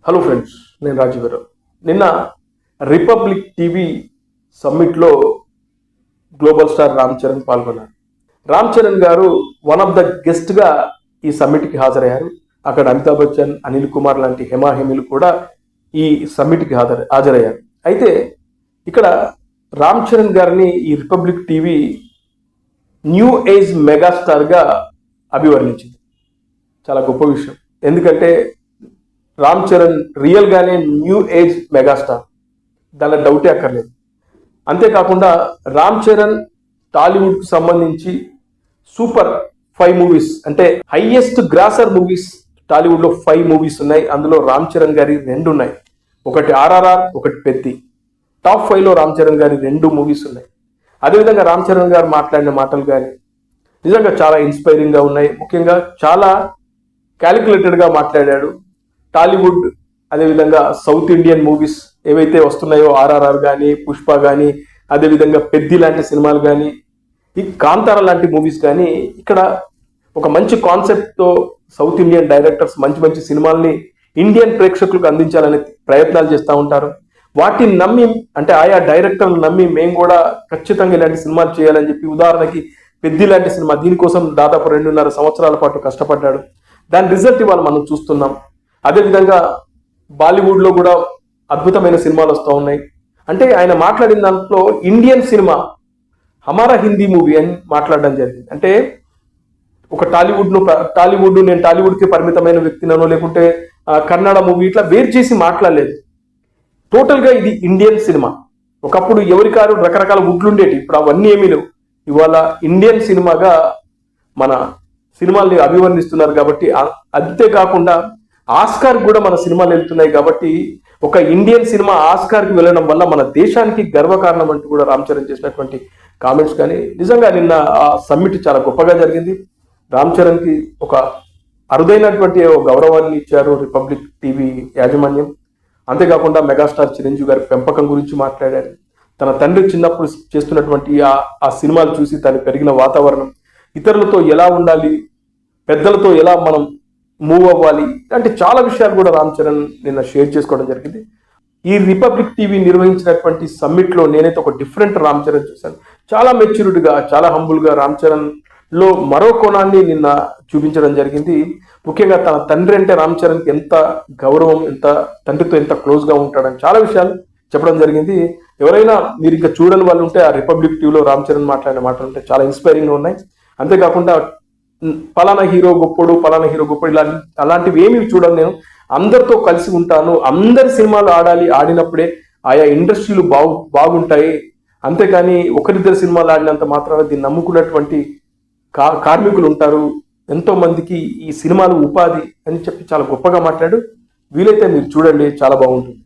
Hello friends, నేను రాజీవరావు. నిన్న Republic TV సమ్మిట్లో గ్లోబల్ స్టార్ రామ్ చరణ్ పాల్గొన్నారు. రామ్ చరణ్ గారు వన్ ఆఫ్ ద గెస్ట్గా ఈ సమ్మిట్కి హాజరయ్యారు. అక్కడ అమితాబ్ బచ్చన్, అనిల్ కుమార్ లాంటి హెమాహెమిలు కూడా ఈ సమ్మిట్కి హాజరయ్యారు. అయితే ఇక్కడ రామ్ చరణ్ గారిని ఈ రిపబ్లిక్ టీవీ న్యూ ఏజ్ మెగాస్టార్గా అభివర్ణించింది. చాలా గొప్ప విషయం. ఎందుకంటే రామ్ చరణ్ రియల్గానే న్యూ ఏజ్ మెగాస్టార్, దానిలో డౌటే అక్కర్లేదు. అంతేకాకుండా రామ్ చరణ్ టాలీవుడ్కు సంబంధించి సూపర్ 5 మూవీస్, అంటే హైయెస్ట్ గ్రాసర్ మూవీస్ టాలీవుడ్లో 5 మూవీస్ ఉన్నాయి. అందులో రామ్ చరణ్ గారి 2 ఉన్నాయి. ఒకటి RRR, ఒకటి పెద్ది. టాప్ 5లో రామ్ చరణ్ గారి 2 మూవీస్ ఉన్నాయి. అదేవిధంగా రామ్ చరణ్ గారు మాట్లాడిన మాటలు కానీ నిజంగా చాలా ఇన్స్పైరింగ్గా ఉన్నాయి. ముఖ్యంగా చాలా క్యాలిక్యులేటెడ్గా మాట్లాడాడు. టాలీవుడ్, అదేవిధంగా సౌత్ ఇండియన్ మూవీస్ ఏవైతే వస్తున్నాయో, RRR కానీ, పుష్ప కానీ, అదేవిధంగా పెద్ది లాంటి సినిమాలు కానీ, ఈ కాంతార లాంటి మూవీస్ కానీ, ఇక్కడ ఒక మంచి కాన్సెప్ట్తో సౌత్ ఇండియన్ డైరెక్టర్స్ మంచి మంచి సినిమాల్ని ఇండియన్ ప్రేక్షకులకు అందించాలనే ప్రయత్నాలు చేస్తూ ఉంటారు. వాటిని నమ్మి, అంటే ఆయా డైరెక్టర్లు నమ్మి మేము కూడా ఖచ్చితంగా ఇలాంటి సినిమాలు చేయాలని చెప్పి, ఉదాహరణకి పెద్ది లాంటి సినిమా, దీనికోసం దాదాపు 2.5 సంవత్సరాల పాటు కష్టపడ్డాడు. దాని రిజల్ట్ ఇవాళ మనం చూస్తున్నాం. అదేవిధంగా బాలీవుడ్లో కూడా అద్భుతమైన సినిమాలు వస్తూ ఉన్నాయి. అంటే ఆయన మాట్లాడిన దాంట్లో ఇండియన్ సినిమా హమారా హిందీ మూవీ అని మాట్లాడడం జరిగింది. అంటే ఒక టాలీవుడ్ నేను టాలీవుడ్కి పరిమితమైన వ్యక్తినో, లేకుంటే కన్నడ మూవీ, ఇట్లా వేరు చేసి మాట్లాడలేదు. టోటల్గా ఇది ఇండియన్ సినిమా. ఒకప్పుడు ఎవరికారు రకరకాల వుడ్లు ఉండేవి, ఇప్పుడు అవన్నీ ఏమీ లేవు. ఇవాళ ఇండియన్ సినిమాగా మన సినిమాల్ని అభివర్ణిస్తున్నారు. కాబట్టి అంతేకాకుండా ఆస్కార్ కూడా మన సినిమాలు వెళ్తున్నాయి. కాబట్టి ఒక ఇండియన్ సినిమా ఆస్కార్కి వెళ్ళడం వల్ల మన దేశానికి గర్వకారణం అంటూ కూడా రామ్ చరణ్ చేసినటువంటి కామెంట్స్ కానీ, నిజంగా నిన్న ఆ సమ్మిట్ చాలా గొప్పగా జరిగింది. రామ్ చరణ్కి ఒక అరుదైనటువంటి గౌరవాన్ని ఇచ్చారు రిపబ్లిక్ టీవీ యాజమాన్యం. అంతేకాకుండా మెగాస్టార్ చిరంజీవి గారి పెంపకం గురించి మాట్లాడారు. తన తండ్రి చిన్నప్పుడు చేస్తున్నటువంటి ఆ సినిమాలు చూసి తను పెరిగిన వాతావరణం, ఇతరులతో ఎలా ఉండాలి, పెద్దలతో ఎలా మనం మూవ్ అవ్వాలి, అంటే చాలా విషయాలు కూడా రామ్ చరణ్ నిన్న షేర్ చేసుకోవడం జరిగింది. ఈ రిపబ్లిక్ టీవీ నిర్వహించినటువంటి సమ్మిట్లో నేనైతే ఒక డిఫరెంట్ రామ్ చరణ్ చూశాను. చాలా మెచ్యూర్డ్గా, చాలా హంబుల్గా రామ్ చరణ్లో మరో కోణాన్ని నిన్న చూపించడం జరిగింది. ముఖ్యంగా తన తండ్రి అంటే రామ్ చరణ్కి ఎంత గౌరవం, ఎంత తండ్రితో ఎంత క్లోజ్గా ఉంటాడని చాలా విషయాలు చెప్పడం జరిగింది. ఎవరైనా మీరు ఇంకా చూడని వాళ్ళు ఉంటే ఆ రిపబ్లిక్ టీవీలో రామ్ చరణ్ మాట్లాడిన మాటలు ఉంటే చాలా ఇన్స్పైరింగ్గా ఉన్నాయి. అంతేకాకుండా పలానా హీరో గొప్పడు, పలానా హీరో గొప్పడు, అలాంటివి ఏమి చూడను. నేను అందరితో కలిసి ఉంటాను, అందరి సినిమాలు ఆడినప్పుడే ఆయా ఇండస్ట్రీలు బాగుంటాయి. అంతేకాని ఒకరిద్దరు సినిమాలు ఆడినంత మాత్రాన దీన్ని నమ్ముకున్నటువంటి కార్మికులు ఉంటారు, ఎంతో మందికి ఈ సినిమాలు ఉపాధి అని చెప్పి చాలా గొప్పగా మాట్లాడు. వీలైతే మీరు చూడండి, చాలా బాగుంటుంది.